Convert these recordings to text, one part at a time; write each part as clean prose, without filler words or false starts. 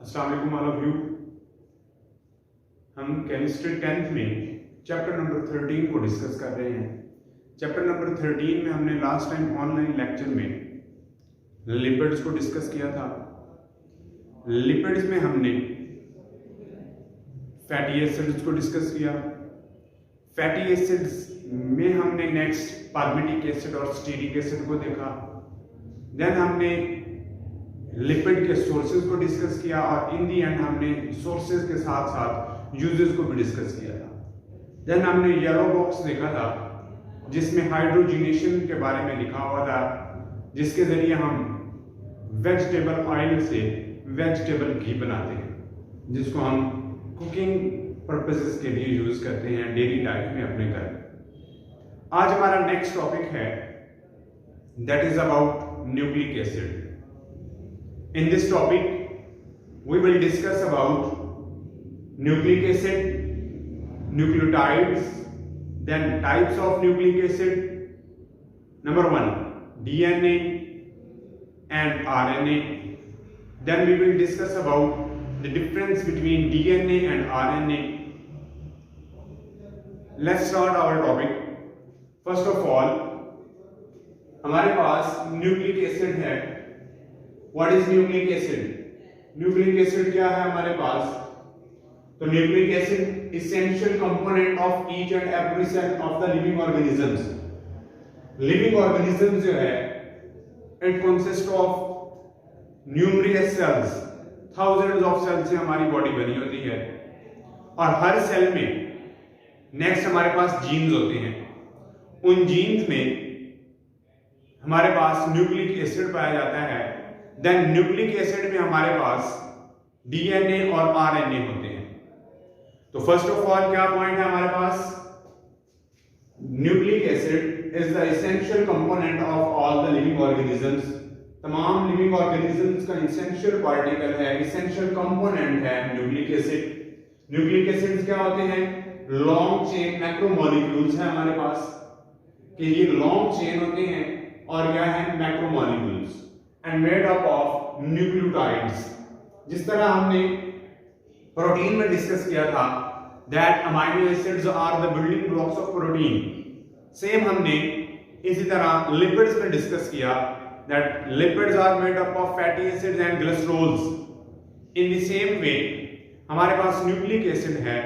अस्सलाम वालेकुम all of you. हम केमिस्ट्री 10th में चैप्टर नंबर 13 को डिस्कस कर रहे हैं। चैप्टर नंबर 13 में हमने लास्ट टाइम ऑनलाइन लेक्चर में लिपिड्स को डिस्कस किया था। लिपिड्स में हमने फैटी एसिड्स को डिस्कस किया। फैटी एसिड्स में हमने नेक्स्ट पाल्मिटिक एसिड और स्टीरिक एसिड को देखा। देन हमने लिपिड के सोर्सेज को डिस्कस किया और इन दी एंड हमने सोर्सेज के साथ साथ यूजेस को भी डिस्कस किया था। देन हमने येलो बॉक्स देखा था जिसमें हाइड्रोजिनेशन के बारे में लिखा हुआ था, जिसके जरिए हम वेजिटेबल ऑयल से वेजिटेबल घी बनाते हैं, जिसको हम कुकिंग पर्पसेस के लिए यूज करते हैं डेली डाइट में अपने घर। आज हमारा नेक्स्ट टॉपिक है that is about nucleic acid. In this topic, we will discuss about nucleic acid, nucleotides, then types of nucleic acid. Number 1, DNA and RNA. Then we will discuss about the difference between DNA and RNA. Let's start our topic. First of all, हमारे पास nucleic acid है। What is nucleic acid? Nucleic acid क्या है हमारे पास? तो nucleic acid essential component of each and every cell of the living organisms. Living organisms जो है it consists of numerous cells, thousands of cells से हमारी body बनी होती है और हर सेल में नेक्स्ट हमारे पास जीन्स होते हैं। उन जीन्स में हमारे पास न्यूक्लिक एसिड पाया जाता है। देन न्यूक्लिक एसिड में हमारे पास डीएनए और आरएनए होते हैं। तो फर्स्ट ऑफ ऑल क्या पॉइंट है हमारे पास? Nucleic acid is the essential component of all the living organisms. तमाम लिविंग ऑर्गेनिजम्स का एसेंशियल पार्टिकल है, एसेंशियल कंपोनेंट है न्यूक्लिक एसिड। न्यूक्लिक एसिड्स क्या होते हैं? लॉन्ग चेन मैक्रोमोलिक्यूल्स है हमारे पास, कि ये लॉन्ग चेन होते हैं और क्या है? Macromolecules and made up of nucleotides। जिस तरह हमने प्रोटीन में डिस्कस किया था that amino acids are the building blocks of protein, same हमने इसी तरह लिपिड्स में डिस्कस किया that lipids are made up of fatty acids and glycerols। in the same way हमारे पास न्यूक्लिक एसिड है।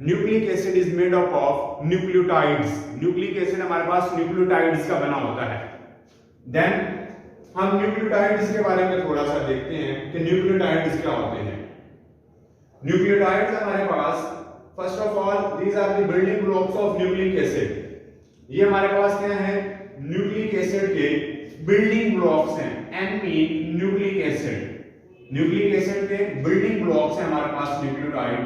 Nucleic acid is made up of nucleotides. Nucleic acid हमारे पास nucleotides का बना होता है। देन हम न्यूक्लियोटाइड्स के बारे में थोड़ा सा देखते हैं कि न्यूक्लियोटाइड्स क्या होते हैं। न्यूक्लियोटाइड्स हमारे पास first of all these are the building blocks of nucleic acid. ये हमारे पास क्या है? न्यूक्लिक एसिड के बिल्डिंग ब्लॉक्स हैं। N mean nucleic acid. Nucleic acid के बिल्डिंग ब्लॉक्स हैं हमारे पास न्यूक्लियोटाइड।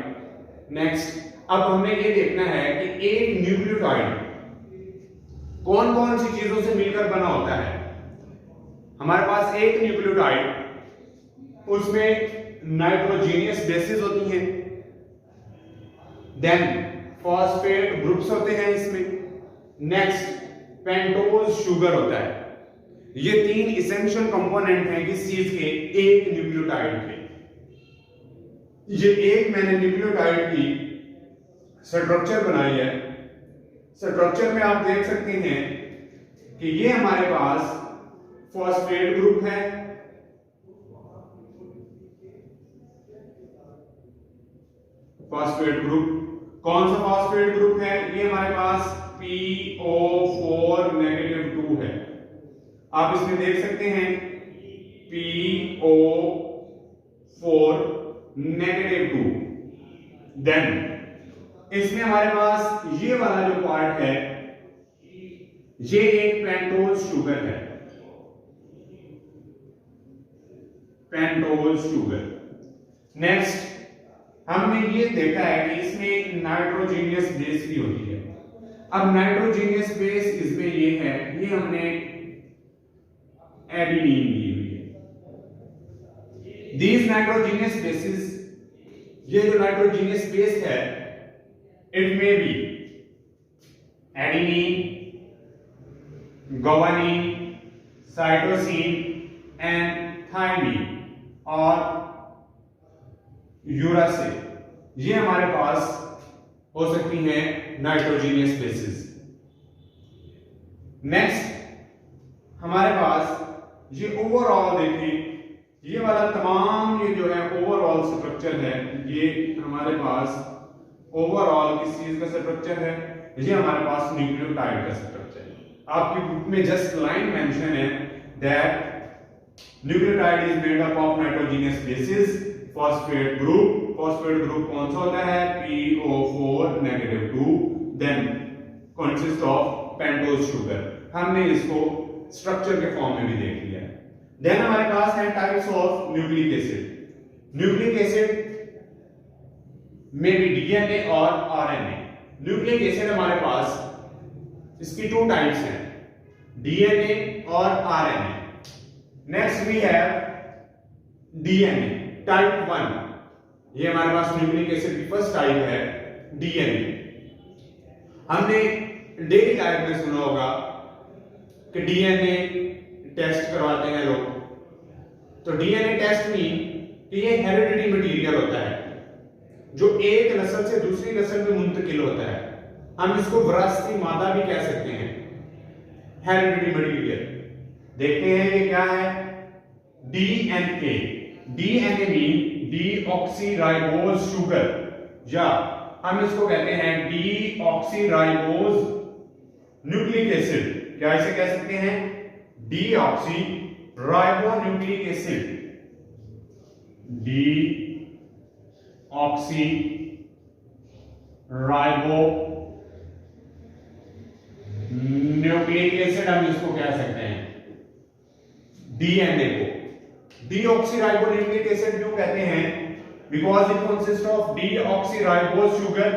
नेक्स्ट अब हमें ये देखना है कि एक न्यूक्लियोटाइड कौन कौन सी चीजों से मिलकर बना होता है। हमारे पास एक न्यूक्लियोटाइड, उसमें नाइट्रोजीनियस बेसिस होती हैं, देन फॉस्फेट ग्रुप्स होते हैं इसमें, नेक्स्ट पेंटोज शुगर होता है। ये तीन एसेंशियल कंपोनेंट हैं किस चीज के? एक न्यूक्लियोटाइड के। ये एक मैंने न्यूक्लियोटाइड की स्ट्रक्चर बनाई है। स्ट्रक्चर में आप देख सकते हैं कि ये हमारे पास फॉस्फेट ग्रुप है, फॉस्फेट ग्रुप कौन सा फॉस्फेट ग्रुप है? ये हमारे पास PO4 -2 है। आप इसमें देख सकते हैं PO4 -2। देन इसमें हमारे पास ये वाला जो पार्ट है ये एक पेंटोज शुगर है, पेंटोज शुगर। नेक्स्ट हमने ये देखा है कि इसमें नाइट्रोजीनियस बेस भी होती है। अब नाइट्रोजीनियस बेस इसमें ये है, ये हमने एडिनिन ली हुई है। दीज नाइट्रोजीनियस बेसिस, ये जो नाइट्रोजीनियस बेस है it may be adenine, guanine, cytosine and thymine or uracil, ये हमारे पास हो सकती हैं नाइट्रोजीनियस बेसिस। नेक्स्ट हमारे पास ये ओवरऑल देखिए, ये वाला तमाम ये जो है ओवरऑल स्ट्रक्चर है, ये हमारे पास ओवरऑल किस चीज का स्ट्रक्चर है, ये हमारे पास न्यूक्लियोटाइड का स्ट्रक्चर है। आपकी बुक में जस्ट लाइन मेंशन है that nucleotide is made up of nitrogenous bases, phosphate group. Phosphate group कौन सा होता है, PO4-2, then consist of pentose sugar. हमने इसको स्ट्रक्चर के फॉर्म में भी देख लिया है। देन हमारे पास है types of nucleic acid. Nucleic acid में भी डीएनए और आरएनए। न्यूक्लिक एसिड हमारे पास इसकी 2 टाइप्स हैं, डीएनए और RNA. Next we have DNA type 1, ये हमारे पास न्यूक्लिक एसिड की फर्स्ट टाइप है डीएनए। हमने डेली लाइफ में सुना होगा कि डीएनए टेस्ट करवाते हैं लोग, तो डीएनए टेस्ट मीन कि ये हेरिडिटी मटेरियल होता है जो एक नस्ल से दूसरी नस्ल में मुंतकिल होता है। हम इसको विरासती मादा भी कह सकते हैं, हेरिडिटी मटेरियल। देखते हैं ये क्या है, DNA. DNA mean deoxyribose sugar, या हम इसको कहते हैं डीऑक्सीराइबोज न्यूक्लिक एसिड। क्या इसे कह सकते हैं, डीऑक्सीराइबोन्यूक्लिक एसिड, डीऑक्सीराइबोन्यूक्लिक एसिड हम इसको कह सकते हैं। डीएनए को डीऑक्सीराइबोन्यूक्लिक एसिड क्यों कहते हैं, because it consist of deoxyribose sugar.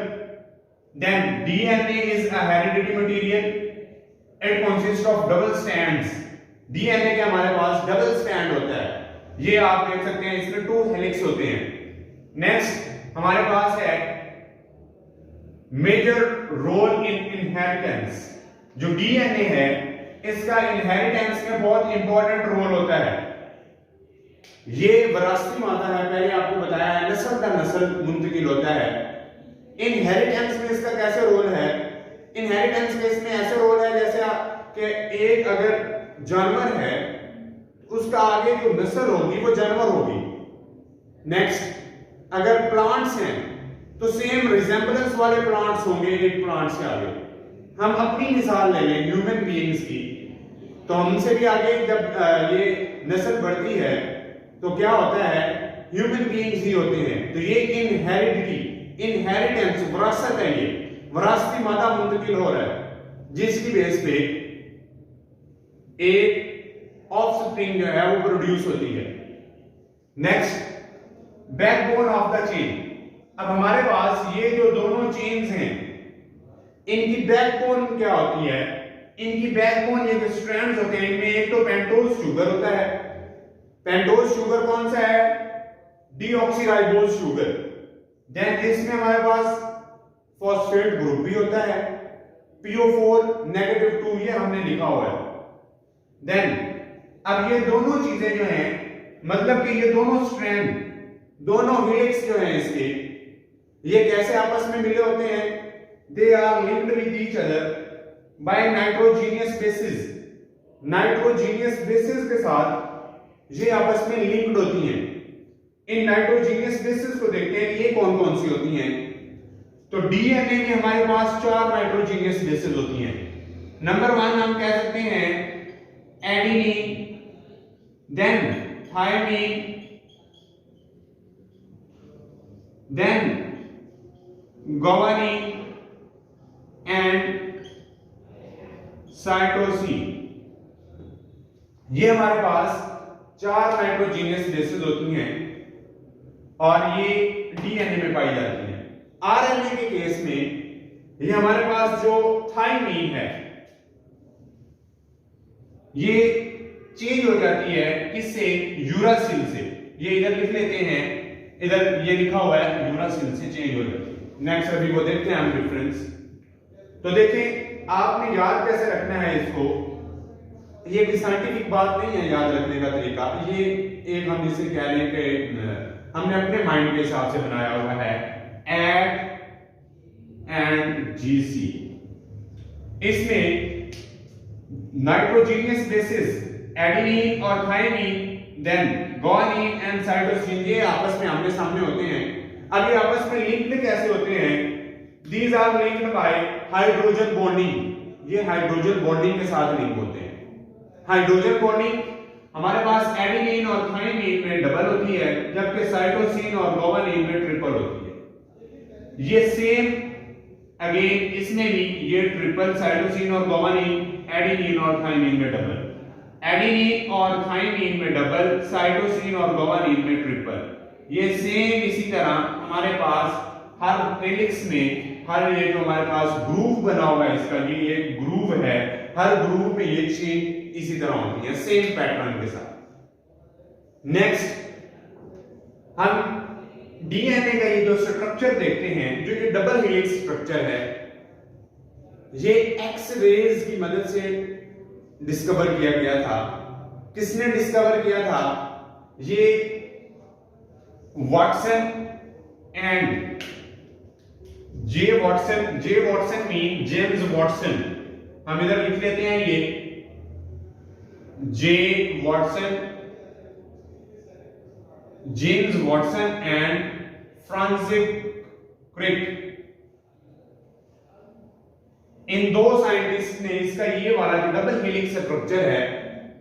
Then DNA is a heredity material, it consist of double strands. DNA के हमारे पास डबल स्ट्रैंड होता है, ये आप देख सकते हैं, इसमें 2 हेलिक्स होते हैं। नेक्स्ट हमारे पास है मेजर रोल इन इनहेरिटेंस। जो डीएनए है इसका इनहेरिटेंस में बहुत इंपॉर्टेंट रोल होता है। ये विरासती मादा है, पहले आपको बताया है, नस्ल का नस्ल मुंतकिल होता है। इनहेरिटेंस में इसका कैसे रोल है, इनहेरिटेंस में इसमें ऐसे रोल है जैसे कि एक अगर जानवर है उसका आगे जो नस्ल होगी वो जानवर होगी। नेक्स्ट अगर प्लांट्स हैं तो सेम रिजेंबलेंस वाले प्लांट्स होंगे एक प्लांट्स के आगे। हम अपनी मिसाल ले लें ह्यूमन बीइंग्स की, तो हमसे भी आगे जब ये नस्ल बढ़ती है तो क्या होता है, ह्यूमन बीइंग्स ही होते हैं। तो ये इनहेरिटेंस विरासत है, ये विरासती मादा मुंतकिल हो रहा है जिसकी बेस पे एक ऑफस्प्रिंग जो है वो प्रोड्यूस होती है। Next backbone of the chain. अब हमारे पास ये जो दोनों चेन्स हैं इनकी बैकबोन क्या होती है, इनकी बैकबोन ये जो स्ट्रैंड्स होते हैं इनमें एक तो पेंटोज शुगर होता है। पेंटोज शुगर कौन सा है, डीऑक्सीराइबोज शुगर। देन इसमें हमारे पास फॉस्फेट ग्रुप भी होता है, PO4-2, ये हमने लिखा हुआ है। देन अब ये दोनों चीजें जो हैं, मतलब कि ये दोनों स्ट्रैंड, दोनों हेलिक्स जो हैं इसके, ये कैसे आपस में मिले होते हैं, they are linked with each other by nitrogenous bases. Nitrogenous bases के साथ ये आपस में लिंक्ड होती हैं। इन नाइट्रोजीनियस बेसिस को देखते हैं ये कौन कौन सी होती हैं। तो डीएनए में हमारे पास 4 नाइट्रोजीनियस बेसिस होती हैं। नंबर 1 हम कह सकते हैं adenine, then thymine, then guanine and cytosine. ये हमारे पास 4 नाइट्रोजीनियस बेसिस होती हैं और ये डीएनए में पाई जाती हैं। आरएनए के केस में ये हमारे पास जो थायमिन है ये चेंज हो जाती है किससे, यूरासिल से। ये इधर लिख लेते हैं, इधर ये लिखा हुआ है यूरासिल से चेंज हो जाती है। नेक्स्ट अभी वो देखते हैं हम डिफरेंस। तो देखें आपने याद कैसे रखना है इसको, ये भी साइंटिफिक बात नहीं है याद रखने का तरीका। ये एक हम इसे कह लें कि हमने अपने माइंड के हिसाब से बनाया हुआ है एट एंड जीसी। इसमें नाइट्रोजीनियस बेसिस एडेनिन और thymine, then guanine and cytosine, ये आपस में आमने सामने होते हैं। अब ये आपस में लिंक्ड कैसे होते हैं? These are linked by hydrogen bonding. ये हाइड्रोजन बॉन्डिंग के साथ लिंक होते हैं। हाइड्रोजन बॉन्डिंग हमारे पास एडेनिन और थाइमिन में डबल होती है, जबकि साइटोसिन और गुआनिन में ट्रिपल होती है। ये सेम अगेन इसमें भी ये ट्रिपल, साइटोसिन और गुआनिन, एडेनिन और थाइमिन में डबल, एडेनिन और थाइमिन में डबल, साइटोसिन और गुआनिन में ट्रिपल। ये सेम इसी तरह हमारे पास हर हेलिक्स में, हर ये जो हमारे पास ग्रूव बना हुआ है इसका, ये एक ग्रूव है, हर ग्रूव में ये चेन इसी तरह होती है, सेम पैटर्न के साथ। नेक्स्ट हम डीएनए का ये जो स्ट्रक्चर देखते हैं, जो ये डबल हेलिक्स स्ट्रक्चर है, ये एक्स रेज की मदद से डिस्कवर किया गया था। किसने डिस्कवर किया था? ये Watson and J Watson mean James Watson, हम इधर लिख लेते हैं ये J Watson, James Watson and Francis Crick. इन दो साइंटिस्ट ने इसका ये वाला जो डबल हेलिक्स स्ट्रक्चर है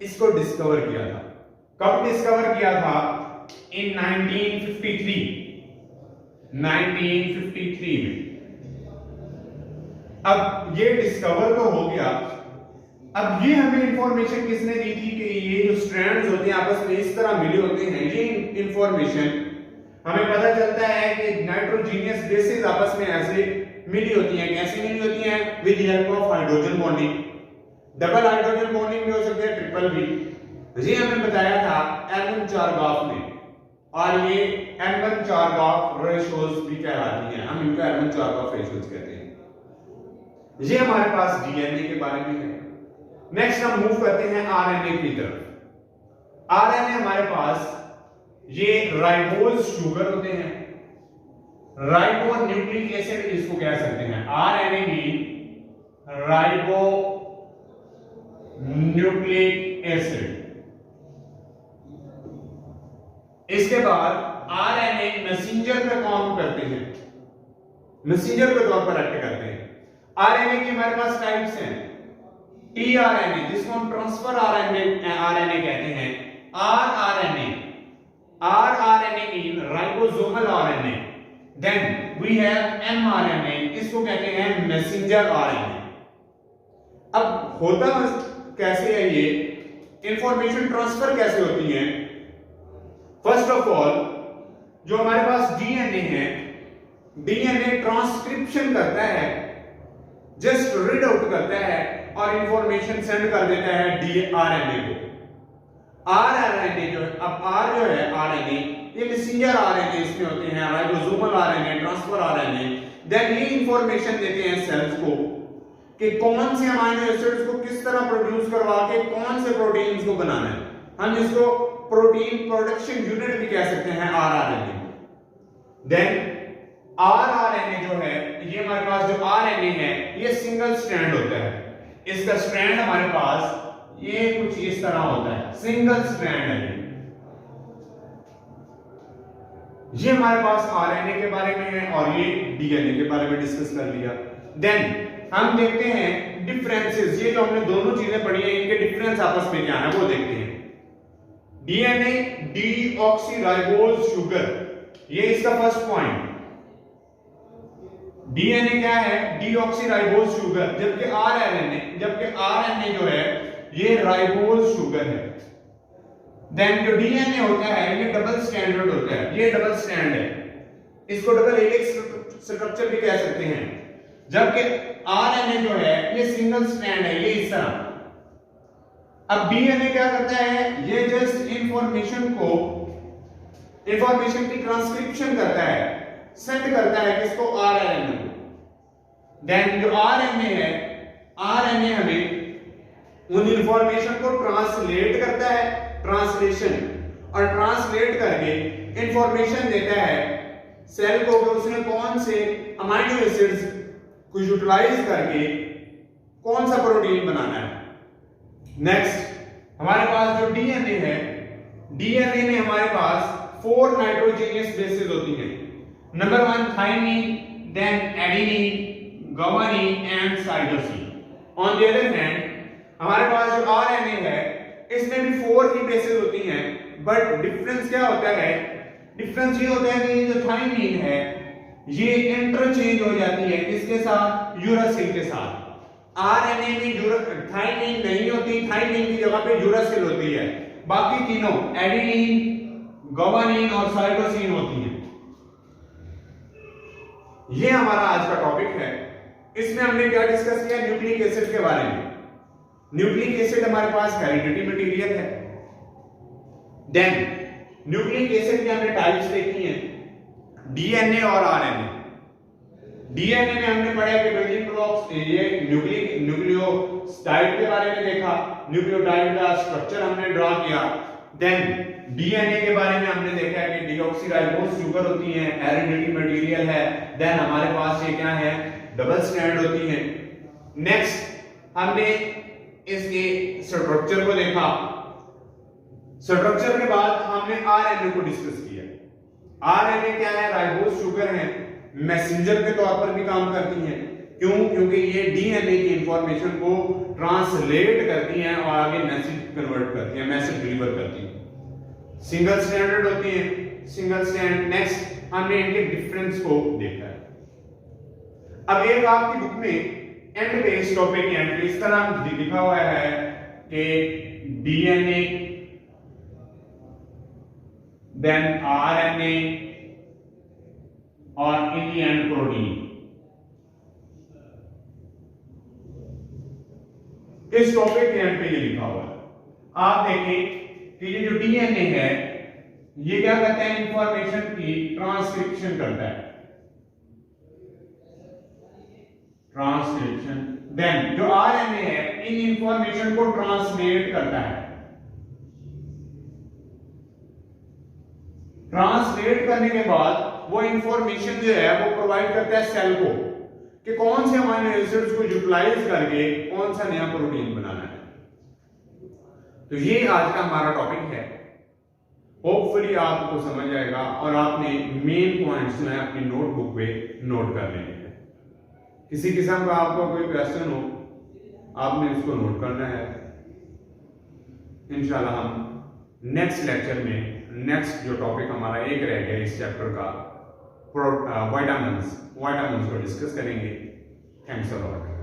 इसको डिस्कवर किया था। कब डिस्कवर किया था? इन 1953 में। अब ये डिस्कवर तो हो गया, अब ये हमें इंफॉर्मेशन किसने दी थी कि ये जो स्ट्रैंड्स होते हैं आपस में इस तरह मिले होते हैं। ये इंफॉर्मेशन हमें पता चलता है कि नाइट्रोजीनियस बेसिस आपस में ऐसे मिली होती हैं। कैसे मिली होती हैं? With help of hydrogen bonding. Double hydrogen bonding भी हो सकती है, ट्रिपल भी। ये हमें बताया था एल्बन चारगाफ ने, और ये एल्बन चारगाफ रेशियोज भी कहलाती हैं। हम इनको एल्बन चारगाफ रेशियोज कहते हैं। ये हमारे पास डीएनए के बारे में है। नेक्स्ट हम मूव करते हैं आरएनए की तरफ। आरएनए हमारे पास ये राइबोज शुगर होते हैं, राइबो न्यूक्लिक एसिड इसको कह सकते हैं। आरएनए भी राइबो न्यूक्लिक एसिड। इसके बाद आरएनए मैसेंजर का काम करते हैं, मैसेंजर के तौर पर एक्ट करते हैं। आरएनए की हमारे पास टाइप्स हैं। टीआरएनए जिसको हम ट्रांसफर आरएनए कहते हैं, rRNA, rRNA mean ribosomal RNA. Then we have mRNA, इसको कहते हैं मैसेंजर आरएनए। अब होता कैसे है ये, इंफॉर्मेशन ट्रांसफर कैसे होती है? फर्स्ट ऑफ ऑल जो हमारे पास डीएनए है, डीएनए ट्रांसक्रिप्शन करता है, जस्ट रीड आउट करता है और इंफॉर्मेशन सेंड कर देता है डीआरएनए को। आरआरएनए जो है, अब आर जो है आरएनए, ये मैसेंजर आरएनए इसमें होते हैं, ribosomal RNA, transfer RNA. Then ये इंफॉर्मेशन देते हैं सेल्स को कि कौन से अमीनो एसिड्स को किस तरह प्रोड्यूस करवा के कौन से प्रोटीन्स को बनाना है। हम इसको प्रोटीन प्रोडक्शन यूनिट भी कह सकते हैं आरआरएनए। देन आरआरएनए जो है, ये हमारे पास जो आरएनए है ये सिंगल स्ट्रैंड होता है। इसका स्ट्रैंड हमारे पास ये कुछ इस तरह होता है, सिंगल स्ट्रैंड है। ये हमारे पास आरएनए के बारे में है और ये डीएनए के बारे में डिस्कस कर लिया। देन हम देखते हैं डिफरेंसेस। ये जो हमने दोनों चीजें पढ़ी है इनके डिफरेंस आपस में क्या है वो देखते हैं। डीएनए डीऑक्सीराइबोज शुगर, ये इसका फर्स्ट पॉइंट। डीएनए क्या है? डीऑक्सीराइबोज शुगर, जबकि आरएनए जो है ये राइबोज शुगर है। देन जो डीएनए होता है ये डबल स्ट्रैंडेड होता है, ये डबल स्ट्रैंड है, इसको डबल हेलिक्स स्ट्रक्चर भी कह सकते हैं। जबकि आरएनए जो है ये सिंगल स्ट्रैंड है, ये इस तरह। अब डीएनए क्या करता है? ये जस्ट इंफॉर्मेशन की ट्रांसक्रिप्शन करता है, सेंड करता है किसको? आरएनए को। देन जो आरएनए है, आरएनए हमें उन इंफॉर्मेशन को ट्रांसलेट करता है, ट्रांसलेशन, और ट्रांसलेट करके इंफॉर्मेशन देता है सेल को कि उसने कौन से अमीनो एसिड्स को यूटिलाइज करके कौन सा प्रोटीन बनाना है। नेक्स्ट हमारे पास जो डीएनए है, डीएनए में हमारे पास 4 नाइट्रोजनियस बेसेस होती हैं। Number 1 thymine, then adenine, guanine and cytosine. On the other hand हमारे पास जो आरएनए है इसमें भी 4 ही बेसेस होती हैं, बट डिफरेंस क्या होता है? डिफरेंस ये होता है कि जो थाइमिन है ये इंटरचेंज हो जाती है किसके साथ? यूरासिल के साथ। आरएनए में थाइमिन नहीं होती, थाइमिन की जगह पे यूरासिल होती है। बाकी तीनों एडेनिन, गुआनिन और साइटोसिन होती हैं। ये हमारा आज का टॉपिक है। इसमें हमने क्या डिस्कस किया? न्यूक्लिक एसिड के बारे में। न्यूक्लिक एसिड हमारे पास हेरिडिटी मटेरियल है। देन न्यूक्लिक एसिड के हमने टाइप्स देखी हैं, डीएनए और आरएनए। डीएनए में हमने पढ़ा कि बिल्डिंग ब्लॉक्स, ये न्यूक्लियोटाइड के बारे में देखा, न्यूक्लियोटाइड का स्ट्रक्चर हमने ड्रा किया। देन डीएनए के बारे में हमने देखा है कि डीऑक्सीराइबोस शुगर होती है, हेरिडिटी मटेरियल है। देन हमारे पास ये क्या है? डबल स्ट्रैंड होती है। नेक्स्ट हमने इसके स्ट्रक्चर को देखा। स्ट्रक्चर के बाद हमने आरएनए को डिस्कस किया। आरएनए क्या है? राइबोस शुगर है, मैसेंजर के तौर पर भी काम करती हैं। क्यों? क्योंकि ये डीएनए की इंफॉर्मेशन को ट्रांसलेट करती हैं और आगे मैसेज कन्वर्ट करती हैं, मैसेज डिलीवर करती हैं। सिंगल स्टैंडर्ड होती हैं, सिंगल स्टैंड। नेक्स्ट हमने इनके डिफरेंस को देखा है। अब एक आपकी बुक में एंड पे इस टॉपिक की एंट्री इस तरह लिखा हुआ है कि डीएनए, देन आरएनए और इन द एंड प्रोटीन। इस टॉपिक के एंड पे ये लिखा हुआ है। आप देखें कि ये जो डीएनए है ये क्या करता है? इंफॉर्मेशन की ट्रांसक्रिप्शन करता है, ट्रांसक्रिप्शन। देन जो आरएनए है इन इंफॉर्मेशन को ट्रांसलेट करता है। ट्रांसलेट करने के बाद वो इंफॉर्मेशन जो है वो प्रोवाइड करता है सेल को कि कौन से अमीनो एसिड्स को यूटिलाइज करके कौन सा नया प्रोटीन बनाना है। तो ये आज का हमारा टॉपिक है। होपफुली आपको समझ आएगा और आपने मेन पॉइंट्स जो है अपनी नोटबुक पे नोट कर लेने हैं। किसी किस्म का आपको कोई क्वेश्चन हो आपने उसको नोट करना है। इंशाल्लाह हम नेक्स्ट लेक्चर में नेक्स्ट जो टॉपिक हमारा एक रह गया इस चैप्टर का, विटामिन्स को डिस्कस करेंगे। Thanks a lot.